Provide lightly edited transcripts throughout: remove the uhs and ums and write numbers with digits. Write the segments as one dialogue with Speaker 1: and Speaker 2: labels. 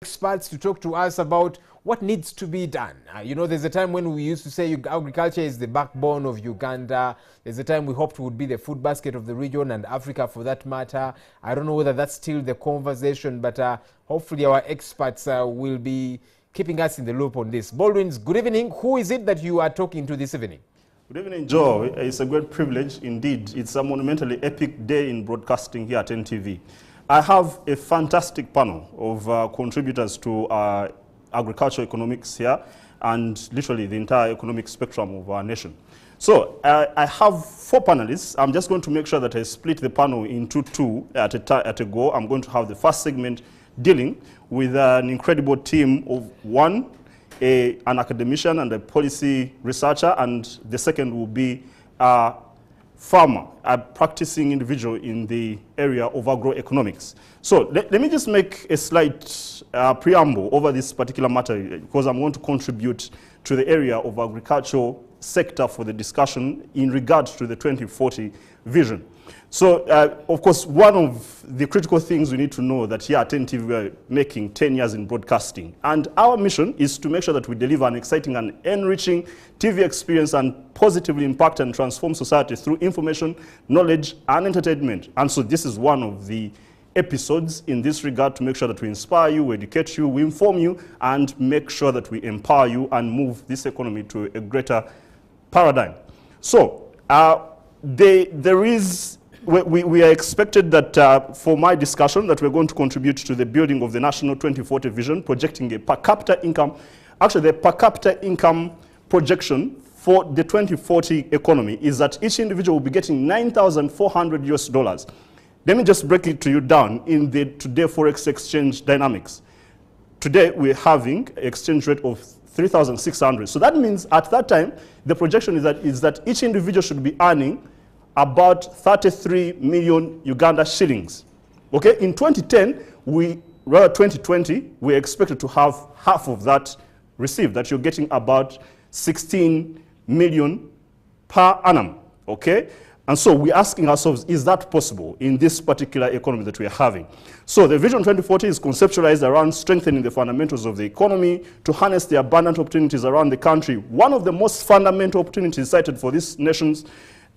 Speaker 1: experts to talk to us about what needs to be done. You know, there's a time when we used to say agriculture is the backbone of Uganda. There's a time we hoped would be the food basket of the region and Africa for that matter. I don't know whether that's still the conversation, but hopefully our experts will be keeping us in the loop on this. Baldwins, good evening. Who is it that you are talking to this evening?
Speaker 2: Good evening, Joe. It's a great privilege indeed. It's a monumentally epic day in broadcasting here at NTV. I have a fantastic panel of contributors to agricultural economics here and literally the entire economic spectrum of our nation. So I have 4 panelists. I'm just going to make sure that I split the panel into 2 at a go. I'm going to have the first segment dealing with an incredible team of 1, an academician and a policy researcher, and the second will be a farmer, a practicing individual in the area of agroeconomics. So let me just make a slight preamble over this particular matter because I'm going to contribute to the area of agricultural sector for the discussion in regards to the 2040 vision. So, of course, one of the critical things we need to know that here at NTV we are making 10 years in broadcasting. And our mission is to make sure that we deliver an exciting and enriching TV experience and positively impact and transform society through information, knowledge, and entertainment. And so this is one of the episodes in this regard to make sure that we inspire you, we educate you, we inform you, and make sure that we empower you and move this economy to a greater paradigm. So, we are expected that for my discussion that we're going to contribute to the building of the National 2040 Vision, projecting a per capita income, actually the per capita income projection for the 2040 economy is that each individual will be getting $9,400 US. Let me just break it to you down in the today Forex exchange dynamics. Today we're having an exchange rate of 3,600. So that means at that time, the projection is that each individual should be earning about 33 million Uganda shillings. Okay, in 2020, we expected to have half of that received, that you're getting about 16 million per annum. Okay, and so we're asking ourselves, is that possible in this particular economy that we are having? So the Vision 2040 is conceptualized around strengthening the fundamentals of the economy to harness the abundant opportunities around the country. One of the most fundamental opportunities cited for this nation's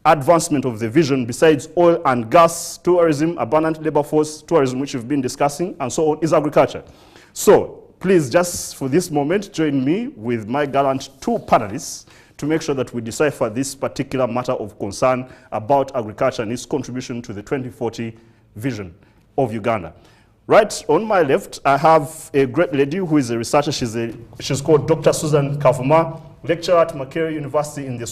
Speaker 2: advancement of the vision, besides oil and gas, tourism, abundant labor force, tourism, which we've been discussing, and so on, is agriculture. So please, just for this moment, join me with my gallant 2 panelists to make sure that we decipher this particular matter of concern about agriculture and its contribution to the 2040 vision of Uganda. Right on my left, I have a great lady who is a researcher. She's called Dr. Susan Kavuma, lecturer at Makerere University in the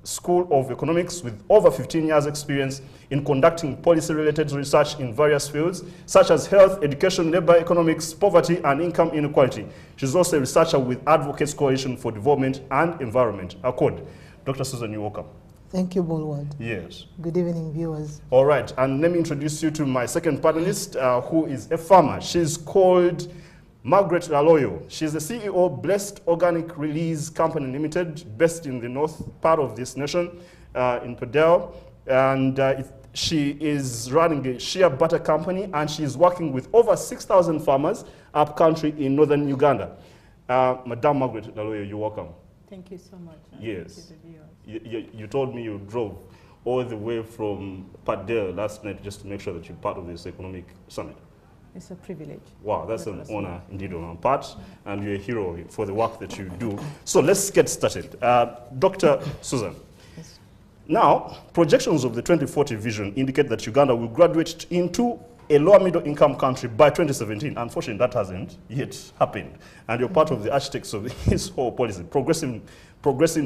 Speaker 2: School of Economics with over 15 years experience in conducting policy-related research in various fields, such as health, education, labor economics, poverty, and income inequality. She's also a researcher with Advocates Coalition for Development and Environment, ACORD. Dr. Susan, you're welcome.
Speaker 3: Thank you, Baldwin.
Speaker 2: Yes.
Speaker 3: Good evening, viewers.
Speaker 2: All right, and let me introduce you to my second panelist, who is a farmer. She's called Margaret Laloyo. She's the CEO of Blessed Organic Release Company Limited, based in the north part of this nation, in Padel. And she is running a shea butter company, and she's working with over 6,000 farmers up country in northern Uganda. Madam Margaret Laloyo, you're welcome.
Speaker 4: Thank you so much.
Speaker 2: Yes. You told me you drove all the way from Padel last night just to make sure that you're part of this economic summit.
Speaker 4: It's a privilege.
Speaker 2: Wow, that's an honor indeed on our part, and you're a hero for the work that you do. So let's get started. Dr. Susan,
Speaker 3: Yes.
Speaker 2: Now, projections of the 2040 vision indicate that Uganda will graduate into a lower middle income country by 2017. Unfortunately, that hasn't yet happened. And you're part of the architects of this whole policy, progressing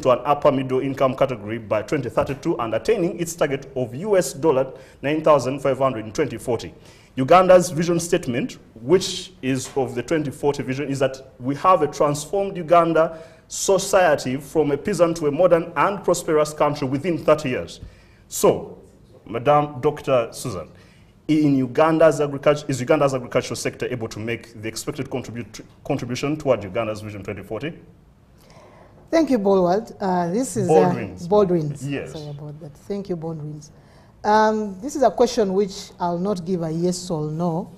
Speaker 2: to an upper middle income category by 2032 and attaining its target of US $9,500 in 2040. Uganda's vision statement, which is of the 2040 vision, is that we have a transformed Uganda society from a peasant to a modern and prosperous country within 30 years. So, Madam Dr. Susan, in Uganda's agricultural sector able to make the expected contribution toward Uganda's Vision 2040?
Speaker 3: Thank you, Baldwin. This is
Speaker 2: Baldwins.
Speaker 3: Baldwins.
Speaker 2: Yes.
Speaker 3: Sorry about that. Thank you, Baldwins. This is a question which I'll not give a yes or no.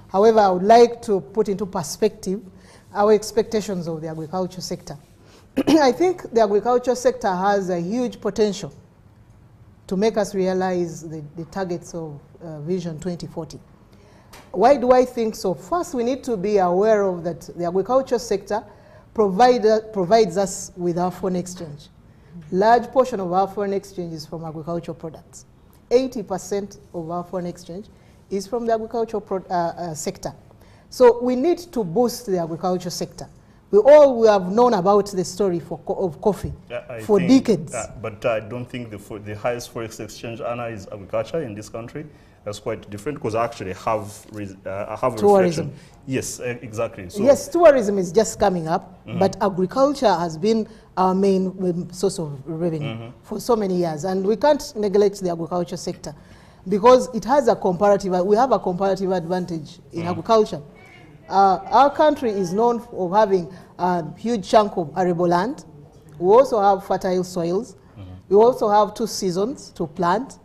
Speaker 3: However, I would like to put into perspective our expectations of the agriculture sector. I think the agriculture sector has a huge potential to make us realize the targets of Vision 2040. Why do I think so? First, we need to be aware of that the agriculture sector provides us with our foreign exchange. Large portion of our foreign exchange is from agricultural products. 80% of our foreign exchange is from the agricultural sector. So we need to boost the agriculture sector. We have known about the story of coffee for decades.
Speaker 2: But I don't think the highest forex exchange earner is agriculture in this country. That's quite different because I actually have a
Speaker 3: tourism.
Speaker 2: Reflection. Yes, exactly. So
Speaker 3: yes, tourism is just coming up, but agriculture has been our main source of revenue for so many years. And we can't neglect the agriculture sector because it has we have a comparative advantage in agriculture. Our country is known for having a huge chunk of arable land. We also have fertile soils. We also have 2 seasons to plant.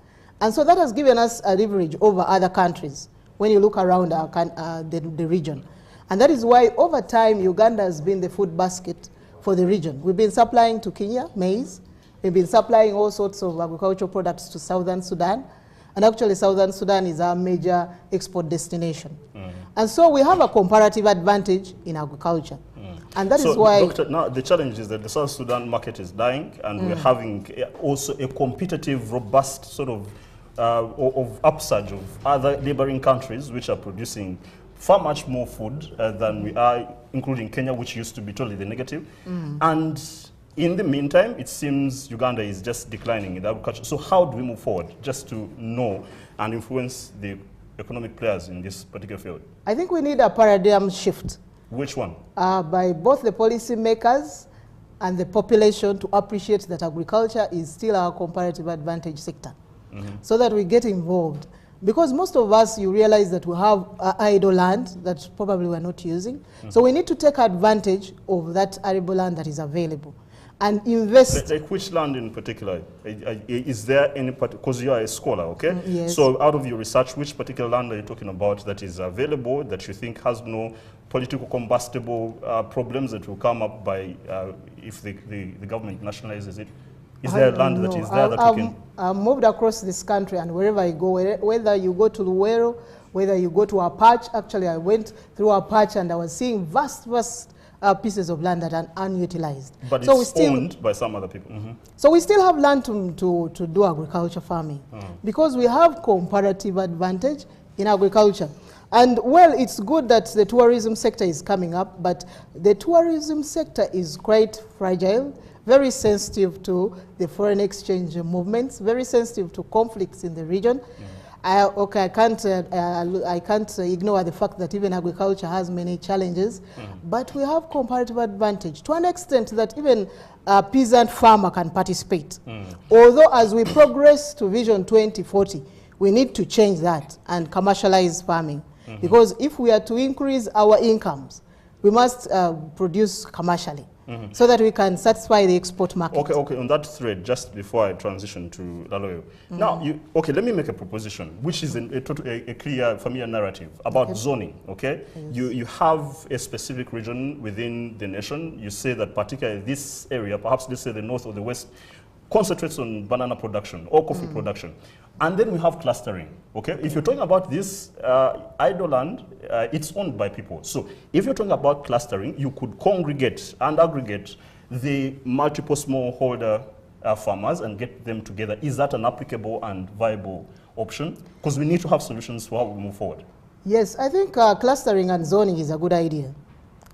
Speaker 3: And so that has given us a leverage over other countries when you look around the region. And that is why over time Uganda has been the food basket for the region. We've been supplying to Kenya maize. We've been supplying all sorts of agricultural products to Southern Sudan. And actually Southern Sudan is our major export destination. And so we have a comparative advantage in agriculture. And that is why...
Speaker 2: Doctor, now the challenge is that the South Sudan market is dying and we're having also a competitive, robust sort of upsurge of other neighboring countries which are producing far much more food than we are, including Kenya, which used to be totally the negative. And in the meantime, it seems Uganda is just declining in agriculture. So how do we move forward just to know and influence the economic players in this particular field?
Speaker 3: I think we need a paradigm shift.
Speaker 2: Which one?
Speaker 3: By both the policy makers and the population to appreciate that agriculture is still our comparative advantage sector. So that we get involved. Because most of us, you realize that we have idle land that probably we're not using. So we need to take advantage of that arable land that is available and invest.
Speaker 2: Like which land in particular? Is there any particular, because you are a scholar, okay?
Speaker 3: Yes.
Speaker 2: So out of your research, which particular land are you talking about that is available, that you think has no political combustible problems that will come up by if the government nationalizes it? Is there land that is there that we can...
Speaker 3: I've moved across this country, and wherever I go, whether you go to Luwero, whether you go to a patch, actually I went through a patch and I was seeing vast pieces of land that are unutilized.
Speaker 2: But
Speaker 3: so
Speaker 2: it's owned by some other people.
Speaker 3: So we still have land to do agriculture farming because we have comparative advantage in agriculture. And well, it's good that the tourism sector is coming up, but the tourism sector is quite fragile, very sensitive to the foreign exchange movements, very sensitive to conflicts in the region. I can't ignore the fact that even agriculture has many challenges, but we have comparative advantage to an extent that even a peasant farmer can participate. Although as we progress to Vision 2040, we need to change that and commercialize farming. Because if we are to increase our incomes, we must produce commercially. So that we can satisfy the export market.
Speaker 2: Okay, on that thread, just before I transition to Laloyo. Now, let me make a proposition, which is a clear, familiar narrative about zoning, okay? Yes. You have a specific region within the nation. You say that particularly this area, perhaps let's say the north or the west, concentrates on banana production or coffee production. And then we have clustering, okay? If you're talking about this idle land, it's owned by people. So if you're talking about clustering, you could congregate and aggregate the multiple smallholder farmers and get them together. Is that an applicable and viable option? Because we need to have solutions for how we move forward.
Speaker 3: Yes, I think clustering and zoning is a good idea.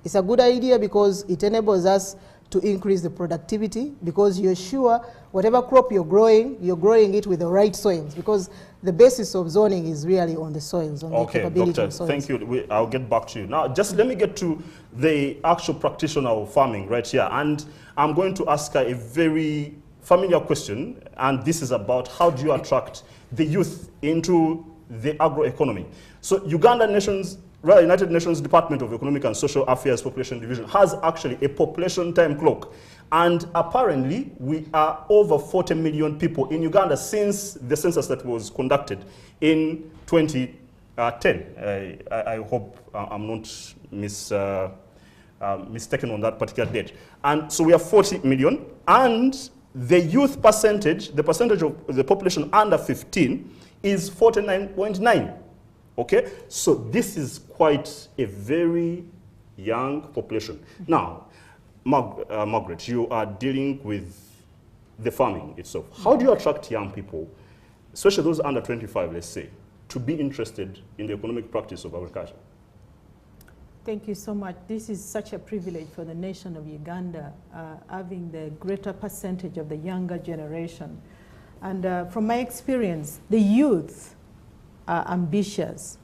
Speaker 3: It's a good idea because it enables us to increase the productivity, because you're sure whatever crop you're growing it with the right soils, because the basis of zoning is really on the soils, on the capability
Speaker 2: Doctor,
Speaker 3: of soils.
Speaker 2: thank you. I'll get back to you. Now, just let me get to the actual practitioner of farming right here. And I'm going to ask her a very familiar question, and this is about how do you attract the youth into the agroeconomy. So Uganda nation's Right, United Nations Department of Economic and Social Affairs Population Division has actually a population time clock. And apparently, we are over 40 million people in Uganda since the census that was conducted in 2010. I hope I'm not mistaken on that particular date. And so we are 40 million. And the youth percentage, the percentage of the population under 15 is 49.9. Okay? So this is quite a very young population. Now, Margaret, you are dealing with the farming itself. How do you attract young people, especially those under 25, let's say, to be interested in the economic practice of agriculture?
Speaker 4: Thank you so much. This is such a privilege for the nation of Uganda, having the greater percentage of the younger generation. And from my experience, the youth are ambitious.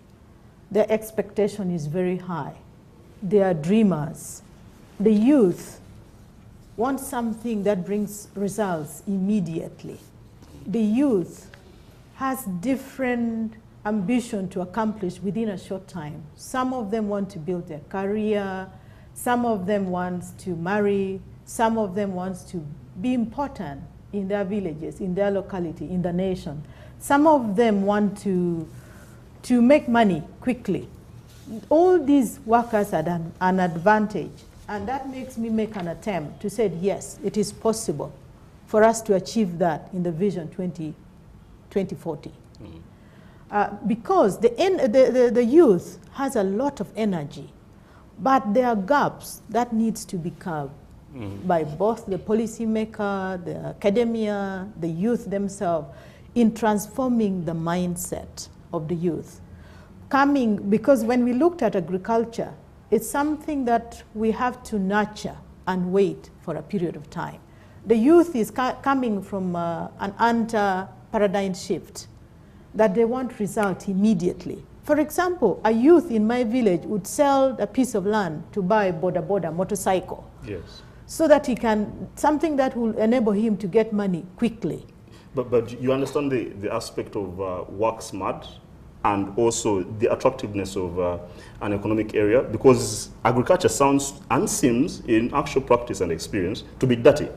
Speaker 4: Their expectation is very high. They are dreamers. The youth want something that brings results immediately. The youth has different ambition to accomplish within a short time. Some of them want to build their career, some of them want to marry, some of them want to be important in their villages, in their locality, in the nation. Some of them want to make money quickly. All these workers are an advantage, and that makes me make an attempt to say, yes, it is possible for us to achieve that in the Vision 2040. Because the youth has a lot of energy, but there are gaps that needs to be covered by both the policymaker, the academia, the youth themselves, in transforming the mindset of the youth. Because when we looked at agriculture, it's something that we have to nurture and wait for a period of time. The youth is coming from an anti-paradigm shift, that they want result immediately. For example, a youth in my village would sell a piece of land to buy a boda motorcycle.
Speaker 2: Yes.
Speaker 4: So that he can, something that will enable him to get money quickly.
Speaker 2: But you understand the aspect of work smart and also the attractiveness of an economic area, because agriculture sounds and seems in actual practice and experience to be dirty.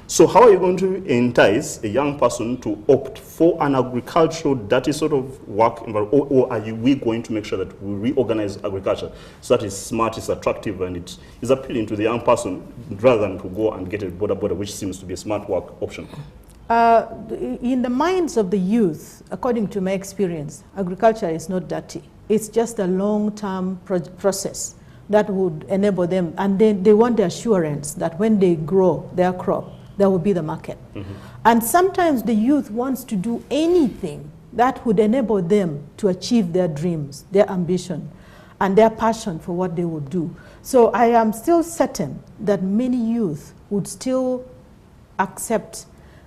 Speaker 2: So how are you going to entice a young person to opt for an agricultural dirty sort of work environment, or are we going to make sure that we reorganize agriculture so that it's smart, it's attractive, and it is appealing to the young person rather than to go and get a border, which seems to be a smart work option?
Speaker 4: In the minds of the youth, according to my experience, agriculture is not dirty. It's just a long-term process that would enable them, and they want the assurance that when they grow their crop, there will be the market. And sometimes the youth wants to do anything that would enable them to achieve their dreams, their ambition, and their passion for what they would do. So I am still certain that many youth would still accept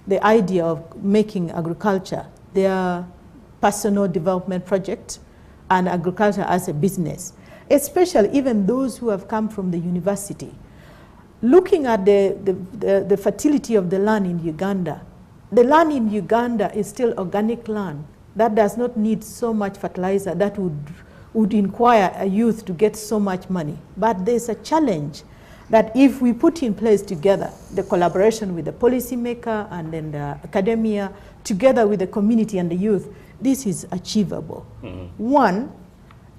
Speaker 4: the idea of making agriculture their personal development project and agriculture as a business, especially even those who have come from the university. Looking at the fertility of the land in Uganda, the land in Uganda is still organic land that does not need so much fertilizer that would require a youth to get so much money. But there's a challenge that if we put in place together the collaboration with the policymaker and then the academia, together with the community and the youth, this is achievable. One,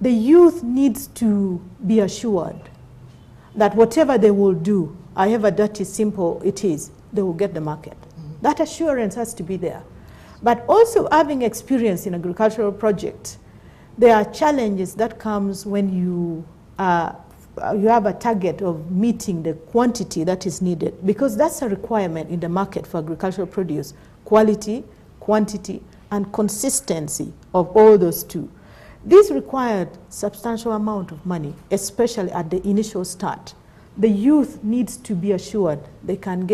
Speaker 4: the youth needs to be assured that whatever they will do, however dirty, simple it is, they will get the market. That assurance has to be there. But also having experience in agricultural projects, there are challenges that comes when you have a target of meeting the quantity that is needed, because that's a requirement in the market for agricultural produce: quality, quantity, and consistency of all those two. This required substantial amount of money, especially at the initial start. The youth needs to be assured they can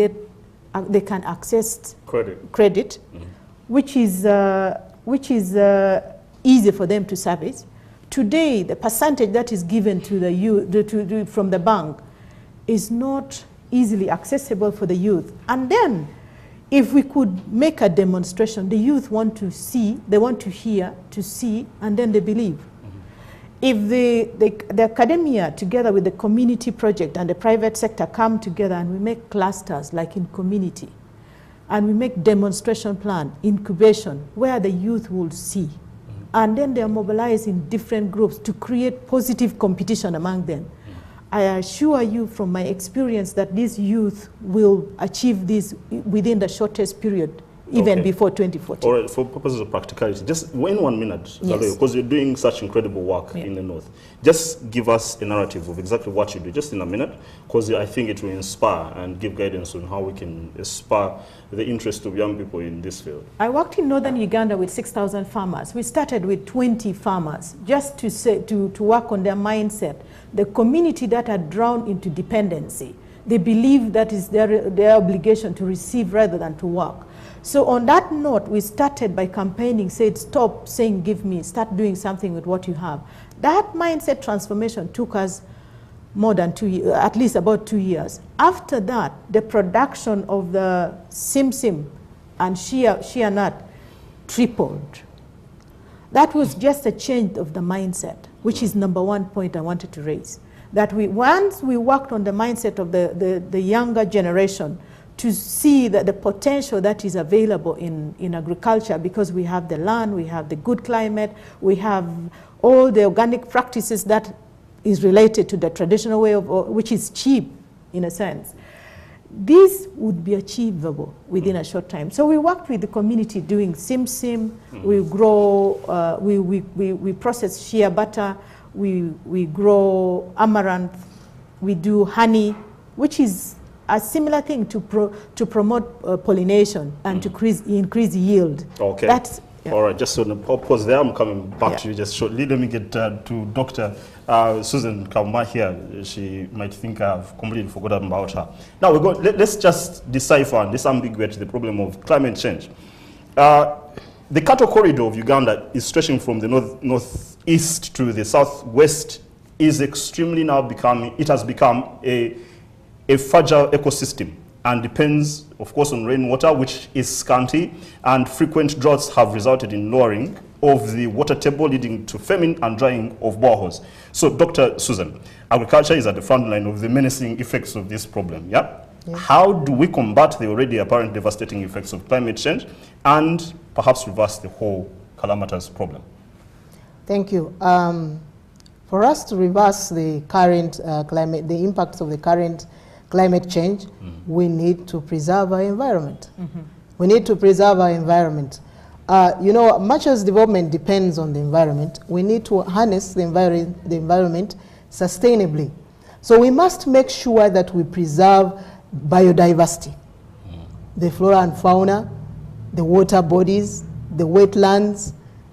Speaker 4: access credit, which is easy for them to service. Today, the percentage that is given to the youth from the bank is not easily accessible for the youth. And then, if we could make a demonstration, the youth want to see, they want to hear, to see, and then they believe. If the academia, together with the community project and the private sector, come together and we make clusters like in community, and we make demonstration plan, incubation, where the youth will see, and then they are mobilized in different groups to create positive competition among them. I assure you from my experience that these youth will achieve this within the shortest period, even before 2014.
Speaker 2: All right, for purposes of practicality, just in 1 minute, because you're doing such incredible work in the North, just give us a narrative of exactly what you do, just in a minute, because I think it will inspire and give guidance on how we can inspire the interest of young people in this field.
Speaker 4: I worked in northern Uganda with 6,000 farmers. We started with 20 farmers, just to work on their mindset. The community that are drawn into dependency, they believe that is their obligation to receive rather than to work. So on that note, we started by campaigning, said, stop saying give me, start doing something with what you have. That mindset transformation took us more than 2 years, at least about 2 years. After that, the production of the sim and shea nut tripled. That was just a change of the mindset, which is number one point I wanted to raise. That once we worked on the mindset of the younger generation, to see that the potential that is available in agriculture, because we have the land, we have the good climate, we have all the organic practices that is related to the traditional way of, which is cheap in a sense. This would be achievable within a short time. So we worked with the community doing sim, we grow, we process shea butter, we grow amaranth, we do honey, which is a similar thing to promote pollination and to increase yield.
Speaker 2: Okay.
Speaker 4: That's,
Speaker 2: all right, just on the pause there, I'm coming back to you just shortly. Let me get to Dr. Susan Kauma here. She might think I've completely forgotten about her. Now, let's just decipher and disambiguate the problem of climate change. The cattle corridor of Uganda is stretching from the northeast to the southwest, is extremely now it has become a fragile ecosystem and depends, of course, on rainwater, which is scanty, and frequent droughts have resulted in lowering of the water table, leading to famine and drying of boreholes. So, Dr. Susan, agriculture is at the front line of the menacing effects of this problem, yeah? How do we combat the already apparent devastating effects of climate change and perhaps reverse the whole calamitous problem?
Speaker 3: Thank you. For us to reverse the current climate, the impacts of the current climate change, we need to preserve our environment. We need to preserve our environment. You know, much as development depends on the environment, we need to harness the environment sustainably. So we must make sure that we preserve biodiversity, the flora and fauna, the water bodies, the wetlands,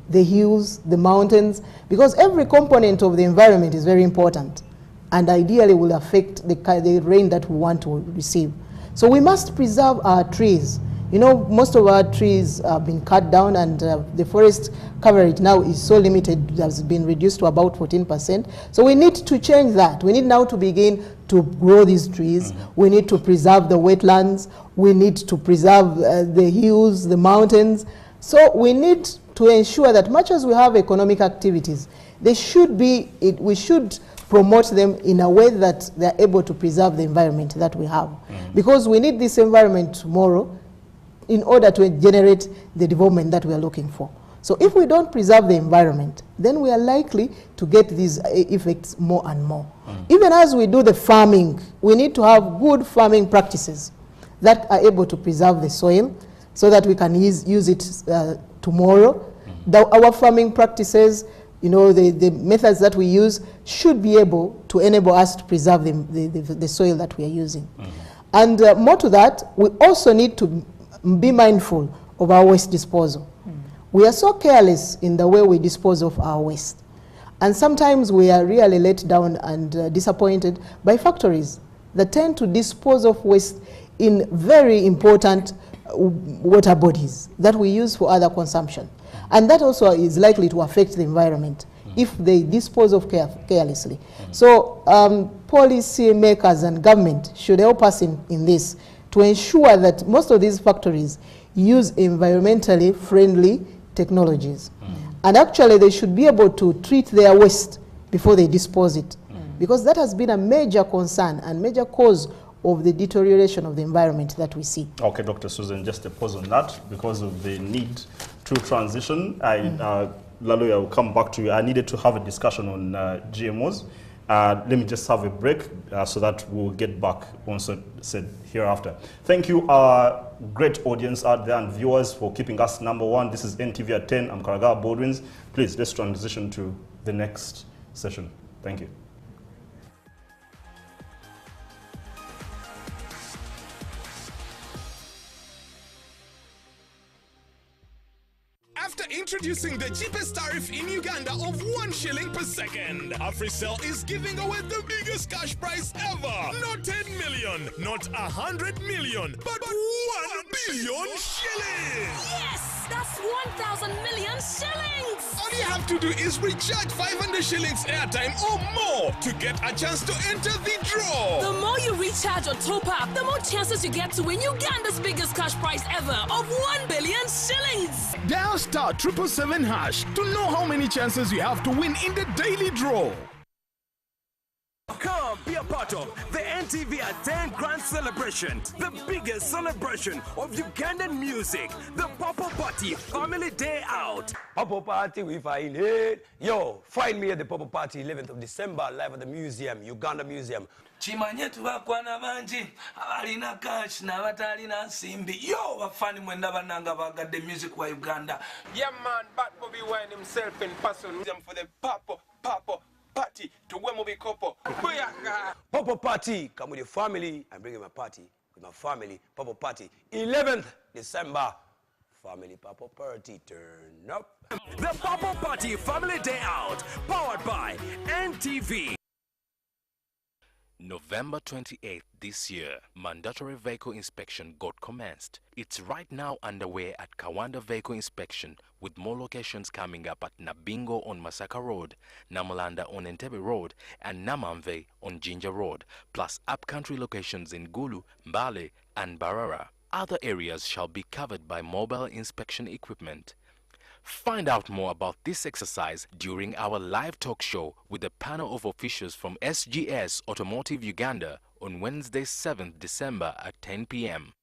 Speaker 3: the hills, the mountains, because every component of the environment is very important and ideally will affect the rain that we want to receive. So we must preserve our trees. You know, most of our trees have been cut down, and the forest coverage now is so limited, it has been reduced to about 14%. So we need to change that. We need now to begin to grow these trees. We need to preserve the wetlands. We need to preserve the hills, the mountains. So we need to ensure that much as we have economic activities, they should be, we should promote them in a way that they're able to preserve the environment that we have. Because we need this environment tomorrow in order to generate the development that we are looking for. So if we don't preserve the environment, then we are likely to get these effects more and more. Even as we do the farming, we need to have good farming practices that are able to preserve the soil so that we can use it tomorrow. Our farming practices, you know, the methods that we use should be able to enable us to preserve the soil that we are using. And more to that, we also need to be mindful of our waste disposal. We are so careless in the way we dispose of our waste. And sometimes we are really let down and disappointed by factories that tend to dispose of waste in very important water bodies that we use for other consumption. And that also is likely to affect the environment if they dispose of carelessly. So policy makers and government should help us in this to ensure that most of these factories use environmentally friendly technologies. And actually they should be able to treat their waste before they dispose it. Because that has been a major concern and major cause of the deterioration of the environment that we see.
Speaker 2: Okay, Dr. Susan, just a pause on that because of the need to transition. Lalo, I will come back to you. I needed to have a discussion on GMOs. Let me just have a break so that we'll get back once said hereafter. Thank you, our great audience out there and viewers for keeping us #1. This is NTV at 10. I'm Karagaba Baldwins. Please, let's transition to the next session. Thank you.
Speaker 5: After introducing the cheapest tariff in Uganda of 1 shilling per second, AfriCell is giving away the biggest cash prize ever. Not 10 million, not 100 million, but 1 billion shillings.
Speaker 6: Yes, that's 1,000 million shillings.
Speaker 5: All you have to do is recharge 500 shillings airtime or more to get a chance to enter the draw.
Speaker 6: The more you recharge or top up, the more chances you get to win Uganda's biggest cash prize ever of 1 billion shillings.
Speaker 5: Dial *777# to know how many chances you have to win in the daily draw.
Speaker 7: Come be a part of the NTV at 10 Grand Celebration, the biggest celebration of Ugandan music, the Popo Party Family Day Out.
Speaker 8: Popo Party, we find it. Yo, find me at the Popo Party 11th of December, live at the museum, Uganda Museum.
Speaker 9: Chimanye tubakwana banji abalina cash n'abatalina nsimbi yo bafani mwenda bananga bagadde music wa Uganda.
Speaker 10: Yeah man, Bat Bobby Wine himself in person for the Popo Party to Wemobi Kopo.
Speaker 8: Popo Party, come with your family. I'm bringing my party with my family. Popo Party 11th December. Family Popo Party, turn up.
Speaker 7: The Popo Party Family Day Out, powered by NTV.
Speaker 11: November 28th this year, mandatory vehicle inspection got commenced. It's right now underway at Kawanda Vehicle Inspection, with more locations coming up at Nabingo on Masaka Road, Namalanda on Entebbe Road, and Namamve on Jinja Road, plus upcountry locations in Gulu, Mbale, and Barara. Other areas shall be covered by mobile inspection equipment. Find out more about this exercise during our live talk show with a panel of officials from SGS Automotive Uganda on Wednesday 7th December at 10 p.m.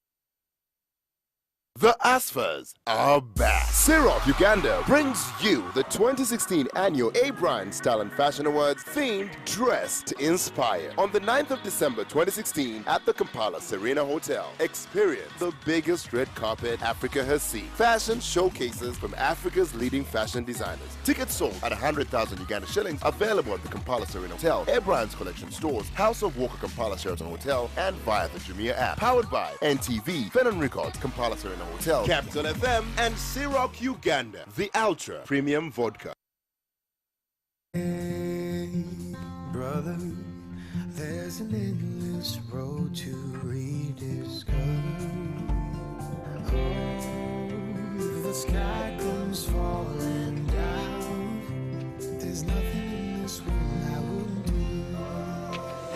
Speaker 12: The ASFAs are back. Syrup Uganda brings you the 2016 annual A-Brand Style and Fashion Awards themed Dress to Inspire on the 9th of December 2016 at the Kampala Serena Hotel. Experience the biggest red carpet Africa has seen. Fashion showcases from Africa's leading fashion designers. Tickets sold at 100,000 Uganda shillings, available at the Kampala Serena Hotel, A-Brand's collection stores, House of Walker Kampala Sheraton Hotel, and via the Jumia app. Powered by NTV, Fenton Records, Kampala Serena Hotel, Capital FM, and Ciroc Uganda, the Ultra Premium Vodka.
Speaker 13: Hey, brother, there's an endless road to rediscover. Oh, if the sky comes falling down, there's nothing in this world I wouldn't do.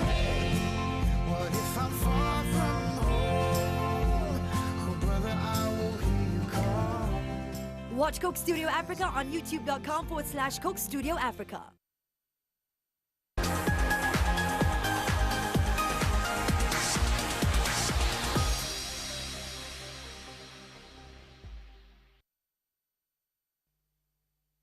Speaker 13: Hey, what if I'm far from
Speaker 14: Watch Coke Studio Africa on youtube.com/Coke Studio Africa.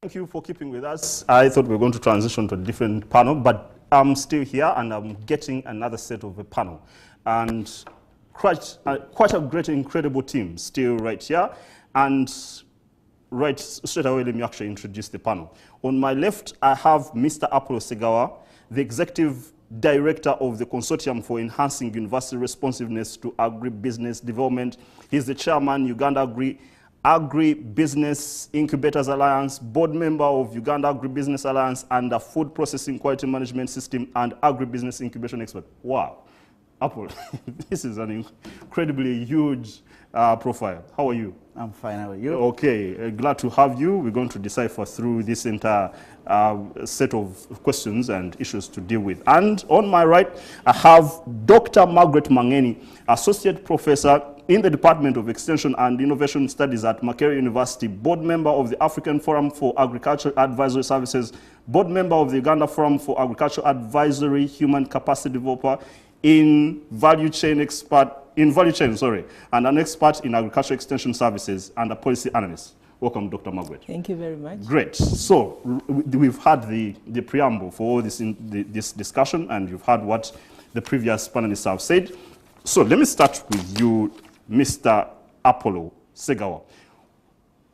Speaker 2: Thank you for keeping with us. I thought we were going to transition to a different panel, but I'm still here and I'm getting another set of a panel. And quite a great, incredible team still right here. And right straight away, let me actually introduce the panel. On my left, I have Mr. Apollo Segawa, the Executive Director of the Consortium for Enhancing University Responsiveness to Agribusiness Development. He's the Chairman, Uganda Agri-Business Incubators Alliance, Board Member of Uganda Agribusiness Alliance, and a Food Processing Quality Management System and Agribusiness Incubation Expert. Wow. Apollo, this is an incredibly huge profile. How are you?
Speaker 15: I'm fine. How are you?
Speaker 2: Okay, glad to have you. We're going to decipher through this entire set of questions and issues to deal with. And on my right, I have Dr. Margaret Mangeni, Associate Professor, in the Department of Extension and Innovation Studies at Makerere University, board member of the African Forum for Agricultural Advisory Services, board member of the Uganda Forum for Agricultural Advisory, human capacity developer, and an expert in agricultural extension services and a policy analyst. Welcome, Dr. Margaret.
Speaker 15: Thank you very much.
Speaker 2: Great. So we've had the preamble for all this discussion, and you've heard what the previous panelists have said. So let me start with you, Mr. Apollo Segawa.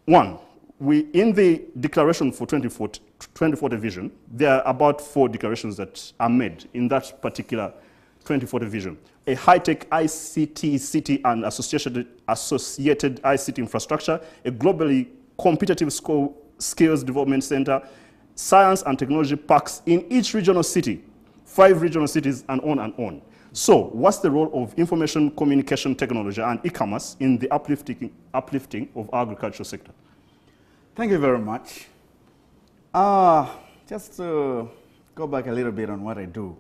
Speaker 2: One, in the declaration for 2040 vision, there are about 4 declarations that are made in that particular 2040 vision. A high-tech ICT city and associated ICT infrastructure, a globally competitive skills development center, science and technology parks in each regional city, 5 regional cities, and on and on. So what's the role of information communication technology and e-commerce in the uplifting of our agricultural sector?
Speaker 16: Thank you very much. Just to go back a little bit on what I do,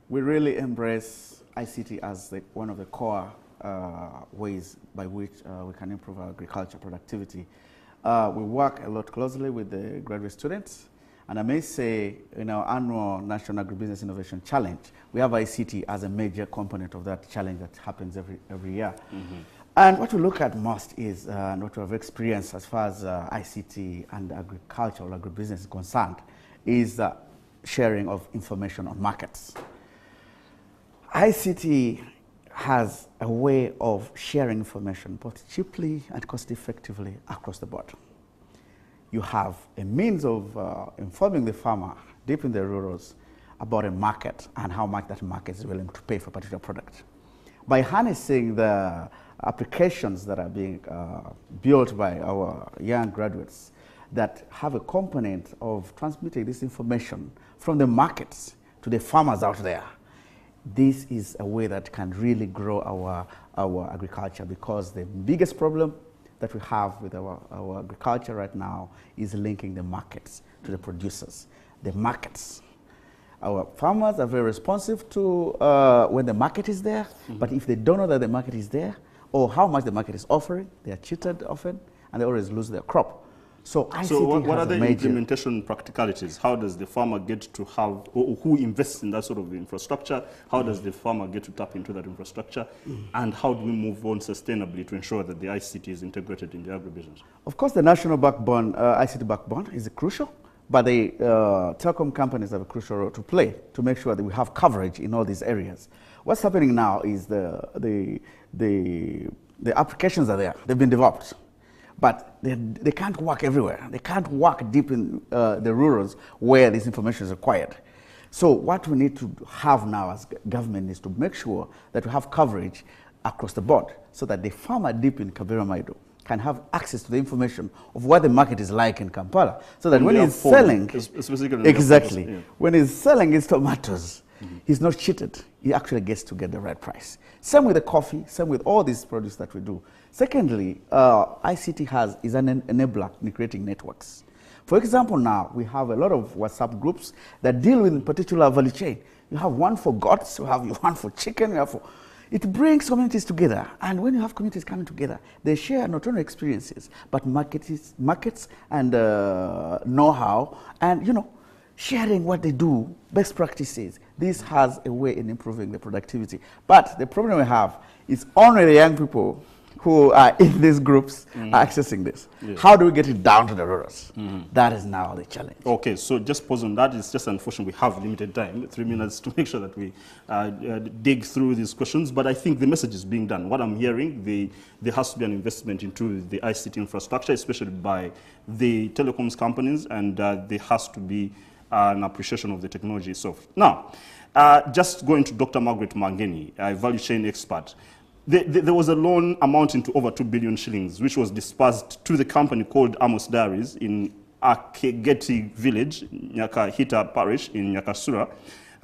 Speaker 16: we really embrace ICT as one of the core ways by which we can improve our agriculture productivity. We work a lot closely with the graduate students, and I may say in our annual National Agribusiness Innovation Challenge, we have ICT as a major component of that challenge that happens every year. Mm-hmm. And what we look at most is, and what we have experienced as far as ICT and agriculture or agribusiness is concerned, is the sharing of information on markets. ICT has a way of sharing information both cheaply and cost effectively across the board. You have a means of informing the farmer deep in the rurals about a market and how much that market is willing to pay for a particular product. By harnessing the applications that are being built by our young graduates that have a component of transmitting this information from the markets to the farmers out there, this is a way that can really grow our agriculture, because the biggest problem that we have with our agriculture right now is linking the markets to the producers. The markets. Our farmers are very responsive to when the market is there, but if they don't know that the market is there or how much the market is offering, they are cheated often and they always lose their crop. So
Speaker 2: what are the implementation practicalities? How does the farmer get to have, or who invests in that sort of infrastructure? How does the farmer get to tap into that infrastructure? And how do we move on sustainably to ensure that the ICT is integrated in the agribusiness?
Speaker 16: Of course, the national backbone, ICT backbone, is crucial, but the telecom companies have a crucial role to play to make sure that we have coverage in all these areas. What's happening now is the applications are there. They've been developed. But they can't work everywhere. They can't work deep in the rurals where this information is required. So what we need to have now as government is to make sure that we have coverage across the board so that the farmer deep in Kabera Maido can have access to the information of what the market is like in Kampala. So that when he's selling, when he's selling his tomatoes, he's not cheated. He actually gets to get the right price. Same with the coffee, same with all these produce that we do. Secondly, ICT is an enabler in creating networks. For example, now we have a lot of WhatsApp groups that deal with particular value chain. You have one for goats, you have one for chicken, it brings communities together. And when you have communities coming together, they share not only experiences, but markets and know-how, and sharing what they do, best practices. This has a way in improving the productivity. But the problem we have is only the young people who are in these groups are accessing this. Yes. How do we get it down to the rurals? That is now the challenge. Okay, so just pause on that. It's just unfortunate we have limited time, 3 minutes, to make sure that we dig through these questions. But I think the message is being done. What I'm hearing, there has to be an investment into the ICT infrastructure, especially by the telecoms companies, and there has to be an appreciation of the technology itself. Now, just going to Dr. Margaret Mangeni, a value chain expert. There was a loan amounting to over 2 billion shillings, which was disbursed to the company called Amos Dairies in Akegeti village, Nyakahita parish in Nyakasura,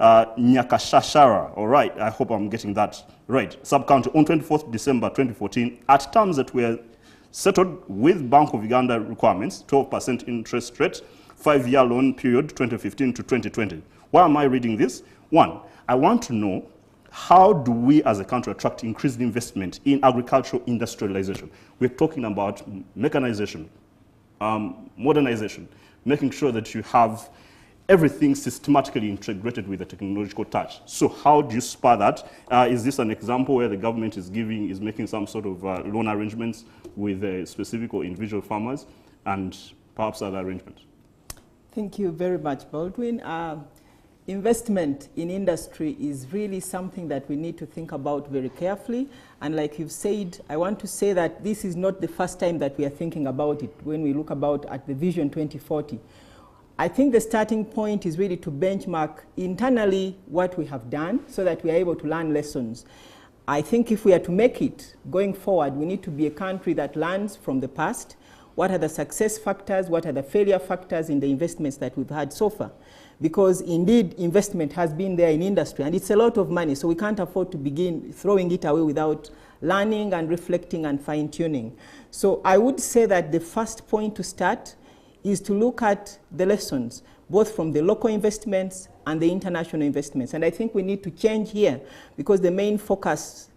Speaker 16: Nyakashashara. All right, I hope I'm getting that right. Sub-county on 24th December 2014 at terms that were settled with Bank of Uganda requirements, 12% interest rate, 5-year loan period 2015 to 2020. Why am I reading this? One, I want to know
Speaker 2: how do we as a country attract increased investment in agricultural industrialization? We're talking about mechanization, modernization, making sure that you have everything systematically integrated with a technological touch. So how do you spur that? Is this an example where the government is making some sort of loan arrangements with specific or individual farmers, and perhaps other arrangements?
Speaker 15: Thank you very much, Baldwin. Investment in industry is really something that we need to think about very carefully. And like you've said, I want to say that this is not the first time that we are thinking about it when we look at the Vision 2040. I think the starting point is really to benchmark internally what we have done so that we are able to learn lessons. I think if we are to make it going forward, we need to be a country that learns from the past. What are the success factors? What are the failure factors in the investments that we've had so far? Because indeed, investment has been there in industry, and it's a lot of money, so we can't afford to begin throwing it away without learning and reflecting and fine-tuning. So I would say that the first point to start is to look at the lessons, both from the local investments and the international investments. And I think we need to change here, because the main focus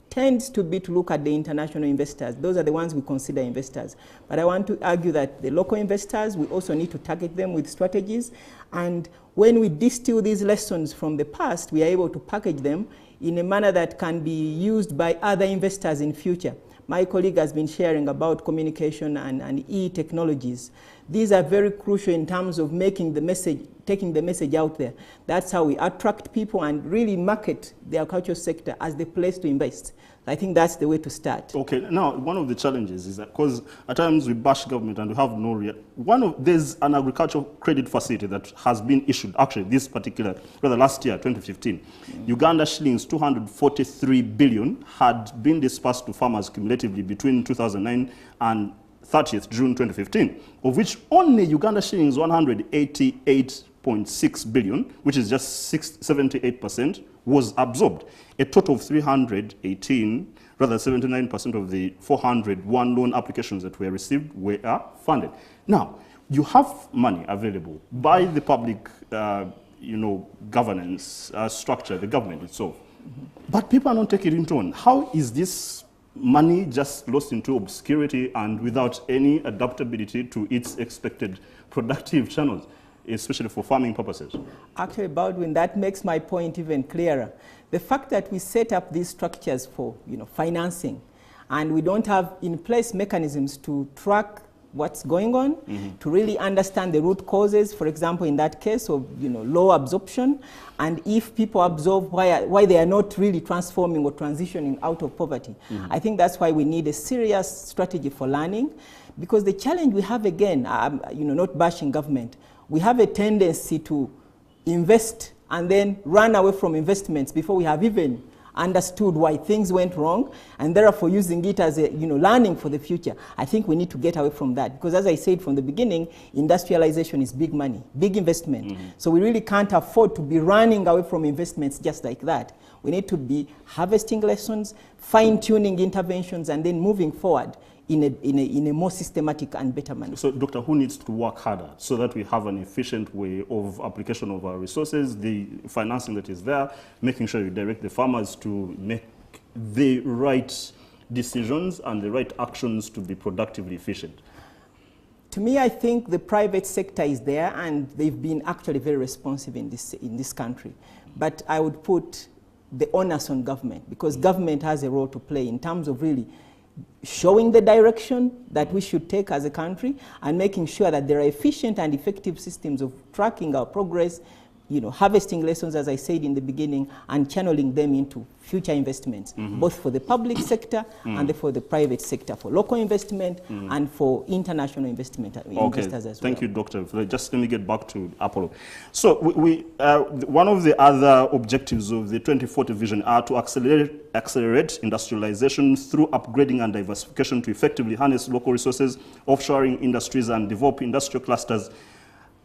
Speaker 15: tends to be to look at the international investors. Those are the ones we consider investors. But I want to argue that the local investors, we also need to target them with strategies. And when we distill these lessons from the past, we are able to package them in a manner that can be used by other investors in future. My colleague has been sharing about communication and e-technologies. These are very crucial in terms of making the message, taking the message out there. That's how we attract people and really market the agricultural sector as the place to invest. I think that's the way to start.
Speaker 2: Okay, now one of the challenges is that because at times we bash government and we have no real, there's an agricultural credit facility that has been issued, actually this particular, rather last year, 2015. Uganda Shillings 243 billion had been disbursed to farmers cumulatively between 2009 and 30th June 2015, of which only Uganda Shillings 188.6 billion, which is just 78%, was absorbed. A total of 79% of the 401 loan applications that were received were funded. Now, you have money available by the public, governance structure, the government itself, but people are not taking it on. How is this money just lost into obscurity and without any adaptability to its expected productive channels, especially for farming purposes?
Speaker 15: Actually, Baldwin, that makes my point even clearer. The fact that we set up these structures for financing, and we don't have in place mechanisms to track what's going on, to really understand the root causes, for example, in that case of low absorption, and if people absorb, why they are not really transforming or transitioning out of poverty. I think that's why we need a serious strategy for learning, because the challenge we have, again, not bashing government, we have a tendency to invest and then run away from investments before we have even understood why things went wrong, and therefore using it as a learning for the future. I think we need to get away from that, because as I said from the beginning, industrialization is big money, big investment. So we really can't afford to be running away from investments just like that. We need to be harvesting lessons, fine-tuning interventions, and then moving forward in a more systematic and better manner.
Speaker 2: So, Doctor, who needs to work harder so that we have an efficient way of application of our resources, the financing that is there, making sure you direct the farmers to make the right decisions and the right actions to be productively efficient?
Speaker 15: To me, I think the private sector is there, and they've been actually very responsive in this country. But I would put the onus on government, because government has a role to play in terms of really showing the direction that we should take as a country and making sure that there are efficient and effective systems of tracking our progress, harvesting lessons, as I said in the beginning, and channeling them into future investments, both for the public sector and for the private sector, for local investment and for international investment investors as well.
Speaker 2: Thank you, Doctor. Just let me get back to Apollo. So one of the other objectives of the 2040 vision are to accelerate industrialization through upgrading and diversification to effectively harness local resources, offshoring industries, and develop industrial clusters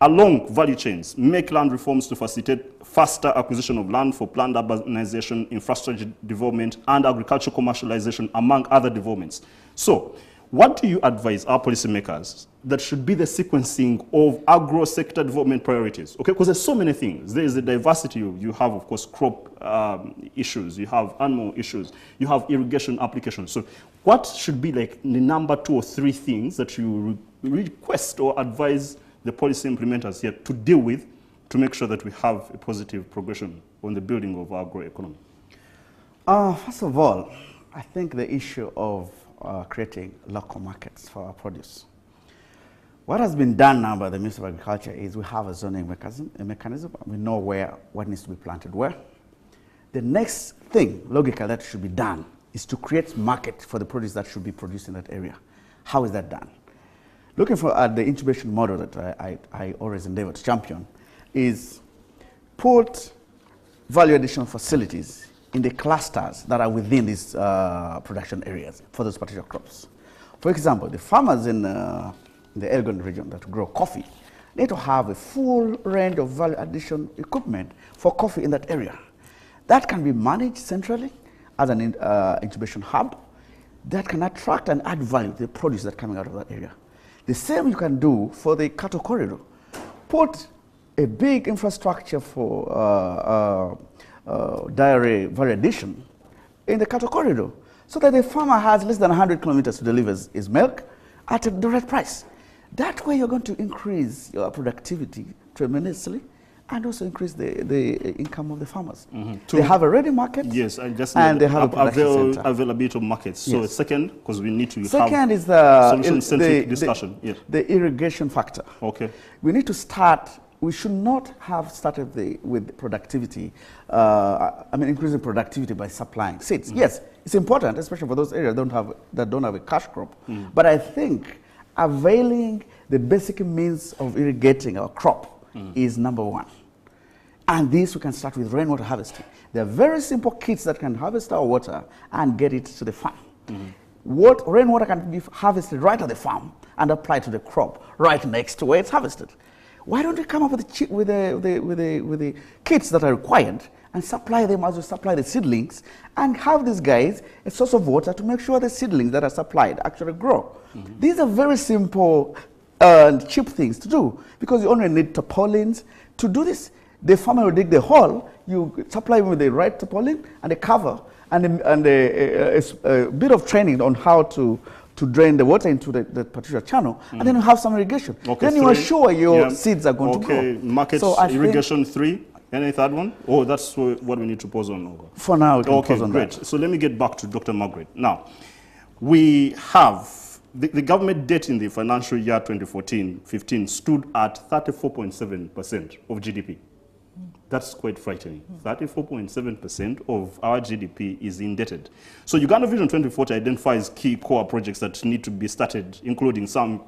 Speaker 2: along value chains, make land reforms to facilitate faster acquisition of land for planned urbanization, infrastructure development, and agricultural commercialization, among other developments. So, what do you advise our policymakers that should be the sequencing of agro-sector development priorities? Okay, because there's so many things. There is the diversity. You have, of course, crop issues. You have animal issues. You have irrigation applications. So what should be like the number 2 or 3 things that you request or advise the policy implementers here to deal with to make sure that we have a positive progression on the building of our agroeconomy?
Speaker 16: First of all, I think the issue of creating local markets for our produce. What has been done now by the Ministry of Agriculture is we have a zoning mechanism. We know what needs to be planted where. The next thing, logically, that should be done is to create market for the produce that should be produced in that area. How is that done? Looking at the incubation model that I always endeavor to champion is put value additional facilities in the clusters that are within these production areas for those particular crops. For example, the farmers in the Elgon region that grow coffee need to have a full range of value addition equipment for coffee in that area. That can be managed centrally as an incubation hub that can attract and add value to the produce that's coming out of that area. The same you can do for the cattle corridor. Put a big infrastructure for dairy value addition in the cattle corridor so that the farmer has less than 100 kilometers to deliver his milk at the right price. That way you're going to increase your productivity tremendously and also increase the income of the farmers. They have a ready market.
Speaker 2: Yes, and just
Speaker 16: and they have
Speaker 2: availability of markets.
Speaker 16: Yes.
Speaker 2: So second, because we need to
Speaker 16: second
Speaker 2: have
Speaker 16: is the
Speaker 2: solution-centric discussion. Yes.
Speaker 16: The irrigation factor.
Speaker 2: Okay.
Speaker 16: We need to start. We should not have started with productivity. Increasing productivity by supplying seeds. Yes, it's important, especially for those areas that don't have a cash crop. But I think availing the basic means of irrigating our crop is number 1. And this we can start with rainwater harvesting. There are very simple kits that can harvest our water and get it to the farm. Rainwater can be harvested right at the farm and applied to the crop right next to where it's harvested. Why don't we come up with the kits that are required and supply them as we supply the seedlings and have these guys a source of water to make sure the seedlings that are supplied actually grow. These are very simple and cheap things to do because you only need tarpaulins to do this. The farmer will dig the hole, you supply him with the right tarpaulin and a cover and a bit of training on how to drain the water into the particular channel, and then you have some irrigation.
Speaker 2: Okay,
Speaker 16: then you are sure your seeds are going to grow.
Speaker 2: Okay, market irrigation 3. Any third one? Oh, that's what we need to pause on.
Speaker 16: For now, we can pause on
Speaker 2: great.
Speaker 16: that.
Speaker 2: So let me get back to Dr. Margaret. Now, we have the government debt in the financial year 2014-15 stood at 34.7% of GDP. That's quite frightening. 34.7% of our GDP is indebted. So Uganda Vision 2040 identifies key core projects that need to be started, including some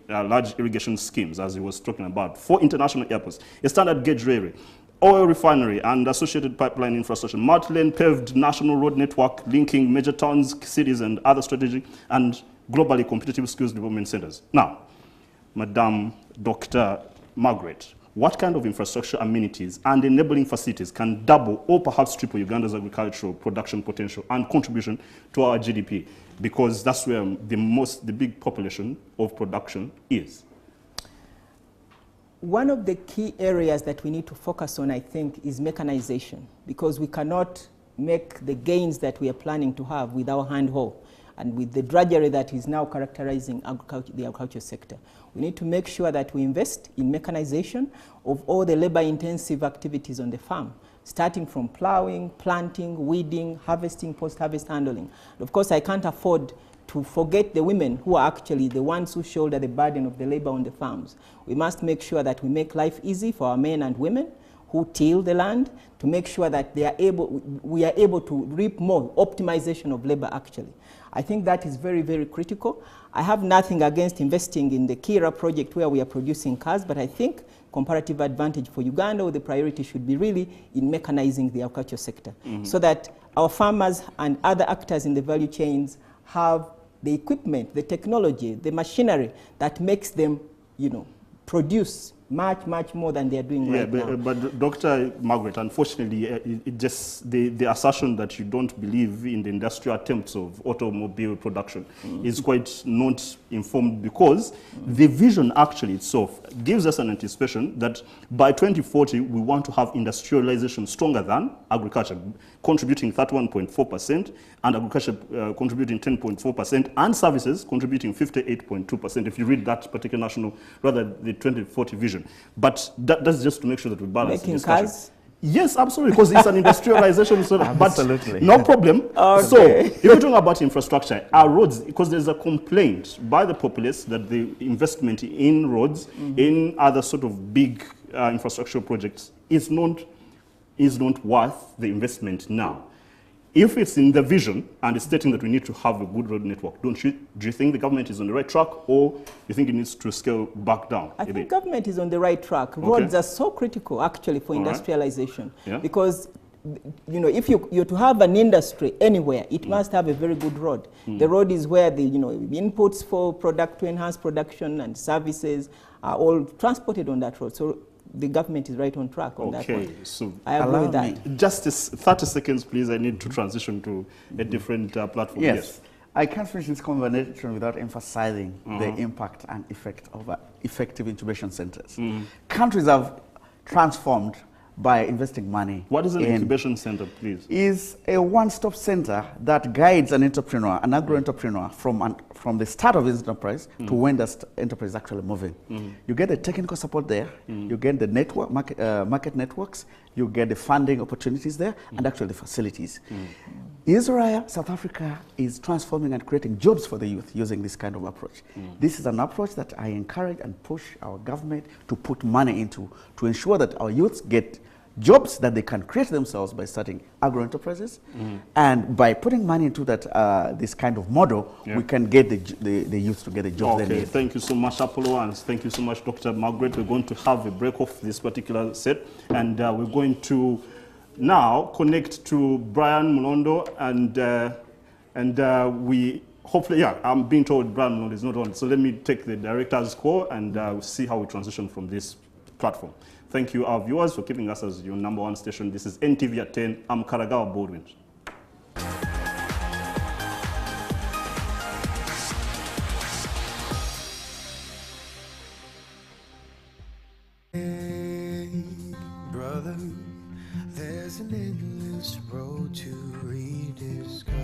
Speaker 2: large irrigation schemes, as he was talking about, 4 international airports, a standard gauge railway, oil refinery and associated pipeline infrastructure, multi-lane paved national road network linking major towns, cities and other strategic and globally competitive skills development centers. Now, Madam Dr. Margaret, what kind of infrastructure amenities and enabling facilities can double or perhaps triple Uganda's agricultural production potential and contribution to our GDP? Because that's where the big population of production is.
Speaker 15: One of the key areas that we need to focus on, I think, is mechanization, because we cannot make the gains that we are planning to have with our hand hoe and with the drudgery that is now characterizing the agriculture sector. We need to make sure that we invest in mechanization of all the labor-intensive activities on the farm, starting from plowing, planting, weeding, harvesting, post-harvest handling. And of course, I can't afford to forget the women who are actually the ones who shoulder the burden of the labor on the farms. We must make sure that we make life easy for our men and women who till the land, to make sure that we are able to reap more optimization of labor actually. I think that is very, very critical. I have nothing against investing in the Kira project where we are producing cars, but I think comparative advantage for Uganda, or the priority should be really in mechanizing the agriculture sector, so that our farmers and other actors in the value chains have the equipment, the technology, the machinery that makes them, produce much, much more than they're doing right now.
Speaker 2: But Dr. Margaret, unfortunately, it just the assertion that you don't believe in the industrial attempts of automobile production is quite not informed, because the vision actually itself gives us an anticipation that by 2040 we want to have industrialization stronger than agriculture, contributing 31.4%, and agriculture contributing 10.4%, and services contributing 58.2%, if you read that particular national, rather the 2040 vision. But that's just to make sure that we balance the discussion.
Speaker 15: Cars?
Speaker 2: Yes, absolutely, because it's an industrialization,
Speaker 16: Absolutely.
Speaker 2: but no problem.
Speaker 15: Okay.
Speaker 2: So, if you're talking about infrastructure, our roads, because there's a complaint by the populace that the investment in roads, in other sort of big infrastructure projects, is not worth the investment now. If it's in the vision and it's stating that we need to have a good road network, do you think the government is on the right track, or you think it needs to scale back down?
Speaker 15: I think government is on the right track. Roads are so critical, actually, for industrialization. Because, you know, if you're to have an industry anywhere, it must have a very good road. The road is where the, you know, inputs for product to enhance production and services are all transported on that road. So the government is right on track on that one.
Speaker 2: So
Speaker 15: I agree with that.
Speaker 2: Just 30 seconds, please. I need to transition to a different platform.
Speaker 16: Yes. I can't finish this conversation without emphasizing the impact and effect of effective incubation centers. Countries have transformed by investing money.
Speaker 2: What is an incubation center, please?
Speaker 16: Is a one-stop center that guides an entrepreneur, an agro-entrepreneur, from the start of his enterprise to when the enterprise is actually moving. You get the technical support there, you get the network, market networks, you get the funding opportunities there, and actually the facilities. Israel, South Africa is transforming and creating jobs for the youth using this kind of approach. This is an approach that I encourage and push our government to put money into, to ensure that our youths get jobs that they can create themselves by starting agro-enterprises. And by putting money into that, this kind of model, we can get the youth to get the jobs they need.
Speaker 2: Thank you so much, Apollo, and thank you so much, Dr. Margaret. We're going to have a break off this particular set, and we're going to now connect to Brian Mulondo, and we hopefully, I'm being told Brian Mulondo is not on, so let me take the director's call and we'll see how we transition from this platform. Thank you, our viewers, for keeping us as your #1 station. This is NTV at 10. I'm Karagaba Baldwins.